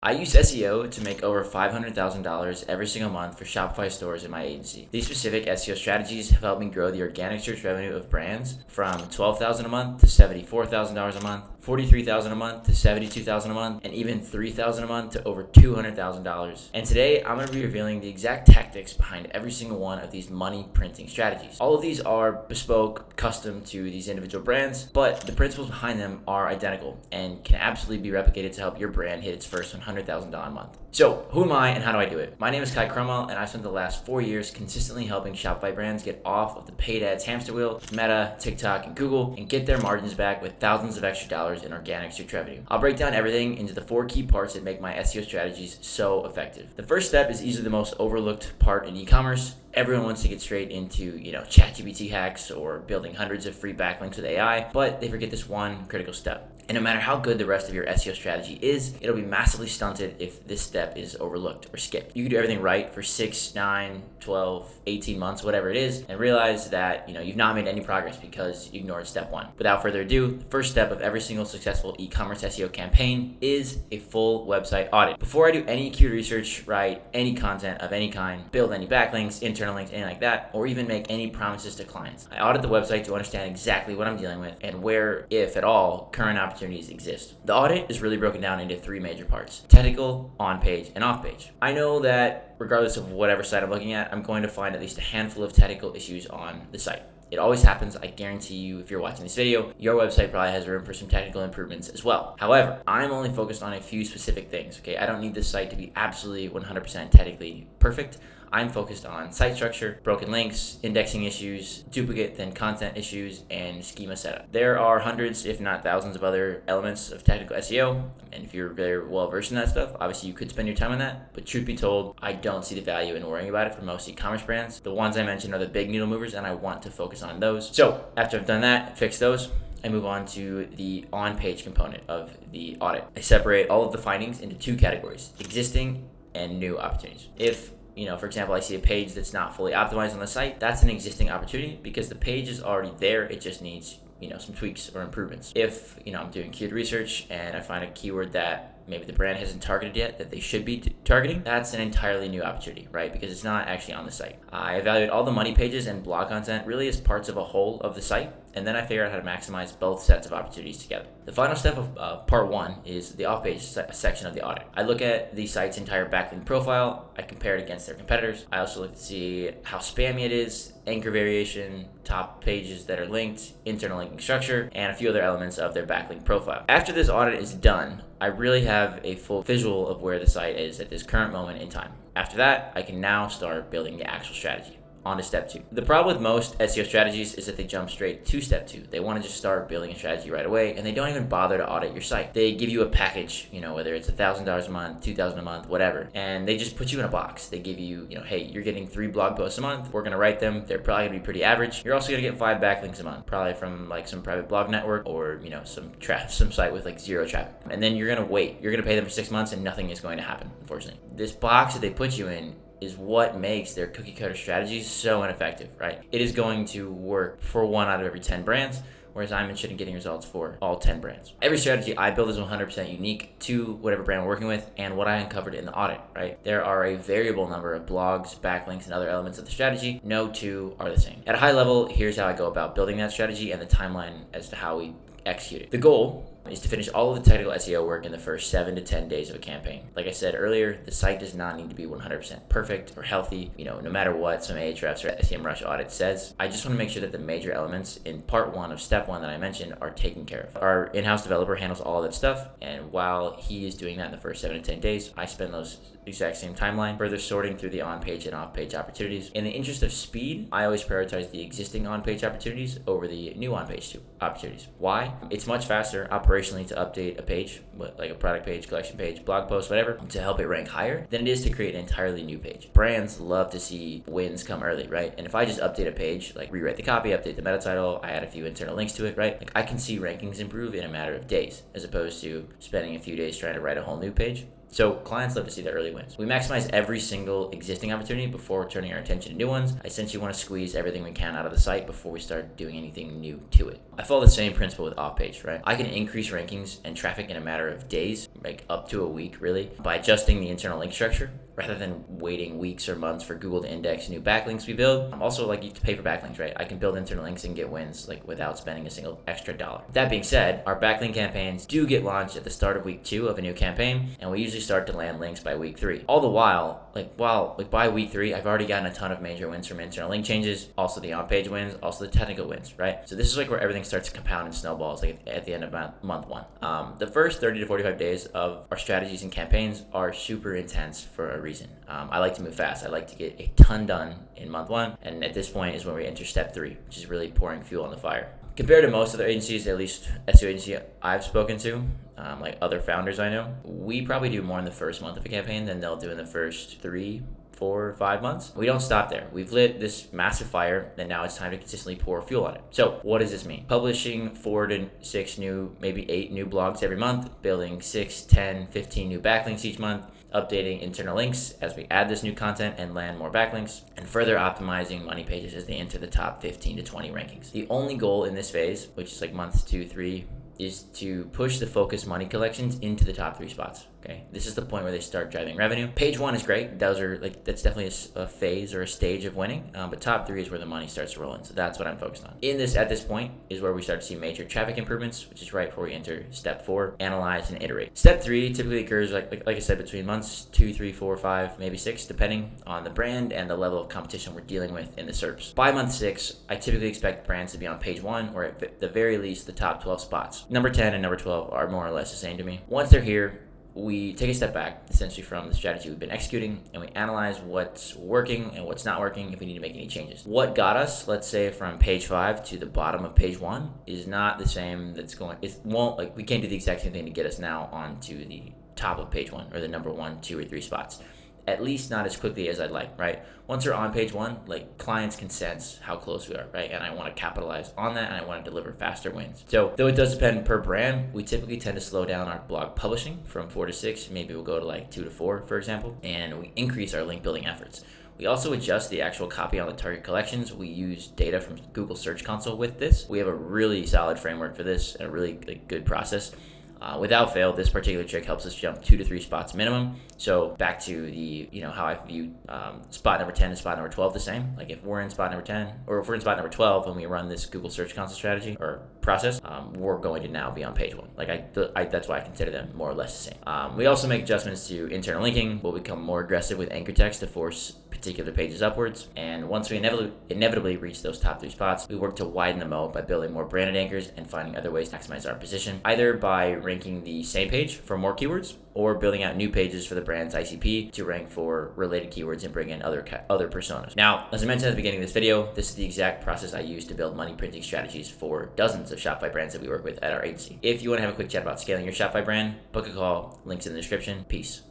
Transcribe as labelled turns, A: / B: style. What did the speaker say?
A: I use SEO to make over $500,000 every single month for Shopify stores in my agency. These specific SEO strategies have helped me grow the organic search revenue of brands from $12,000 a month to $74,000 a month, $43,000 a month to $72,000 a month, and even $3,000 a month to over $200,000. And today, I'm going to be revealing the exact tactics behind every single one of these money printing strategies. All of these are bespoke, custom to these individual brands, but the principles behind them are identical and can absolutely be replicated to help your brand hit its first $100,000 a month. So, who am I and how do I do it? My name is Cromwell, and I've spent the last 4 years consistently helping Shopify brands get off of the paid ads hamster wheel, Meta, TikTok, and Google, and get their margins back with thousands of extra dollars in organic search revenue. I'll break down everything into the 4 key parts that make my SEO strategies so effective. The first step is easily the most overlooked part in e-commerce. Everyone wants to get straight into, ChatGPT hacks or building hundreds of free backlinks with AI, but they forget this one critical step. And no matter how good the rest of your SEO strategy is, it'll be massively stunted if this step is overlooked or skipped. You can do everything right for 6, 9, 12, 18 months, whatever it is, and realize that you've not made any progress because you ignored step 1. Without further ado, the first step of every single successful e-commerce SEO campaign is a full website audit. Before I do any keyword research, write any content of any kind, build any backlinks, internal links, anything like that, or even make any promises to clients, I audit the website to understand exactly what I'm dealing with and where, if at all, current opportunities exist. The audit is really broken down into 3 major parts: technical, on-page, and off-page. I know that regardless of whatever site I'm looking at, I'm going to find at least a handful of technical issues on the site. It always happens. I guarantee you, if you're watching this video, your website probably has room for some technical improvements as well. However, I'm only focused on a few specific things, okay? I don't need this site to be absolutely 100% technically perfect. I'm focused on site structure, broken links, indexing issues, duplicate then content issues, and schema setup. There are hundreds, if not thousands, of other elements of technical SEO, and if you're very well versed in that stuff, obviously you could spend your time on that, but truth be told, I don't see the value in worrying about it for most e-commerce brands. The ones I mentioned are the big needle movers, and I want to focus on those. So after I've done that, fix those, I move on to the on-page component of the audit. I separate all of the findings into 2 categories: existing and new opportunities. If for example, I see a page that's not fully optimized on the site, that's an existing opportunity because the page is already there. It just needs, some tweaks or improvements. If, I'm doing keyword research and I find a keyword that maybe the brand hasn't targeted yet that they should be targeting, that's an entirely new opportunity, right? Because it's not actually on the site. I evaluate all the money pages and blog content really as parts of a whole of the site, and then I figure out how to maximize both sets of opportunities together. The final step of part 1 is the off-page section of the audit. I look at the site's entire backlink profile. I compare it against their competitors. I also look to see how spammy it is, anchor variation, top pages that are linked, internal linking structure, and a few other elements of their backlink profile. After this audit is done, I really have a full visual of where the site is at this current moment in time. After that, I can now start building the actual strategy. On to step 2. The problem with most SEO strategies is that they jump straight to step 2. They want to just start building a strategy right away, and they don't even bother to audit your site. They give you a package, whether it's $1,000 a month, $2,000 a month, whatever, and they just put you in a box. They give you, hey, you're getting 3 blog posts a month. We're going to write them. They're probably going to be pretty average. You're also going to get 5 backlinks a month, probably from some private blog network or, some site with 0 traffic. And then you're going to wait. You're going to pay them for 6 months, and nothing is going to happen, unfortunately. This box that they put you in is what makes their cookie cutter strategies so ineffective, right? It is going to work for 1 out of every 10 brands, whereas I'm interested in getting results for all 10 brands. Every strategy I build is 100% unique to whatever brand we're working with and what I uncovered in the audit, right? There are a variable number of blogs, backlinks, and other elements of the strategy. No 2 are the same. At a high level, here's how I go about building that strategy and the timeline as to how we execute it. The goal is to finish all of the technical SEO work in the first 7 to 10 days of a campaign. Like I said earlier, the site does not need to be 100% perfect or healthy, no matter what some Ahrefs or SEMrush audit says. I just want to make sure that the major elements in part 1 of step 1 that I mentioned are taken care of. Our in-house developer handles all of that stuff, and while he is doing that in the first 7 to 10 days, I spend those exact same timeline further sorting through the on-page and off-page opportunities. In the interest of speed, I always prioritize the existing on-page opportunities over the new on-page opportunities. Why? It's much faster operationally to update a page, like a product page, collection page, blog post, whatever, to help it rank higher than it is to create an entirely new page. Brands love to see wins come early, right? And if I just update a page, like rewrite the copy, update the meta title, I add a few internal links to it, right? I can see rankings improve in a matter of days, as opposed to spending a few days trying to write a whole new page. So clients love to see the early wins. We maximize every single existing opportunity before turning our attention to new ones. I essentially want to squeeze everything we can out of the site before we start doing anything new to it. I follow the same principle with off-page, right? I can increase rankings and traffic in a matter of days, like up to a week really, by adjusting the internal link structure rather than waiting weeks or months for Google to index new backlinks we build. I'm also like, you have to pay for backlinks, right? I can build internal links and get wins like without spending a single extra dollar. That being said, our backlink campaigns do get launched at the start of week 2 of a new campaign, and we usually start to land links by week 3. All the while, by week 3, I've already gotten a ton of major wins from internal link changes, also the on-page wins, also the technical wins, right? So this is like where everything starts to compound and snowballs like at the end of month 1. The first 30 to 45 days of our strategies and campaigns are super intense for a reason. I like to move fast. I like to get a ton done in month 1, and at this point is when we enter step 3, which is really pouring fuel on the fire. Compared to most other agencies, at least SEO agency I've spoken to, like other founders I know, we probably do more in the first month of a campaign than they'll do in the first 3, 4, 5 months. We don't stop there. We've lit this massive fire, and now it's time to consistently pour fuel on it. So what does this mean? Publishing 4 to 6 new, maybe 8 new blogs every month, building 6, 10, 15 new backlinks each month, updating internal links as we add this new content and land more backlinks, and further optimizing money pages as they enter the top 15 to 20 rankings. The only goal in this phase, which is like months 2, 3, is to push the focus money collections into the top 3 spots. Okay, this is the point where they start driving revenue. Page 1 is great. Those are that's definitely a phase or a stage of winning. But top 3 is where the money starts to roll in. So that's what I'm focused on. At this point is where we start to see major traffic improvements, which is right before we enter step 4, analyze and iterate. Step 3 typically occurs like I said, between months 2, 3, 4, 5, maybe 6, depending on the brand and the level of competition we're dealing with in the SERPs. By month 6, I typically expect brands to be on page 1 or at the very least the top 12 spots. Number 10 and number 12 are more or less the same to me. Once they're here, we take a step back, essentially from the strategy we've been executing, and we analyze what's working and what's not working if we need to make any changes. What got us, let's say, from page 5 to the bottom of page 1 is not the same we can't do the exact same thing to get us now onto the top of page 1 or the number 1, 2, or 3 spots. At least not as quickly as I'd like, right? Once we're on page 1, like clients can sense how close we are, right? And I want to capitalize on that, and I want to deliver faster wins. So though it does depend per brand, we typically tend to slow down our blog publishing from 4 to 6. Maybe we'll go to like 2 to 4, for example, and we increase our link building efforts. We also adjust the actual copy on the target collections. We use data from Google Search Console with this. We have a really solid framework for this and a really good process. Without fail, this particular trick helps us jump 2 to 3 spots minimum. So back to the, how I view spot number 10 and spot number 12 the same. Like if we're in spot number 10 or if we're in spot number 12 and we run this Google Search Console strategy or process, we're going to now be on page 1. Like that's why I consider them more or less the same. We also make adjustments to internal linking. We'll become more aggressive with anchor text to force particular pages upwards. And once we inevitably reach those top 3 spots, we work to widen the moat by building more branded anchors and finding other ways to maximize our position, either by ranking the same page for more keywords or building out new pages for the brand's ICP to rank for related keywords and bring in other personas. Now, as I mentioned at the beginning of this video, this is the exact process I use to build money printing strategies for dozens of Shopify brands that we work with at our agency. If you want to have a quick chat about scaling your Shopify brand, book a call, links in the description. Peace.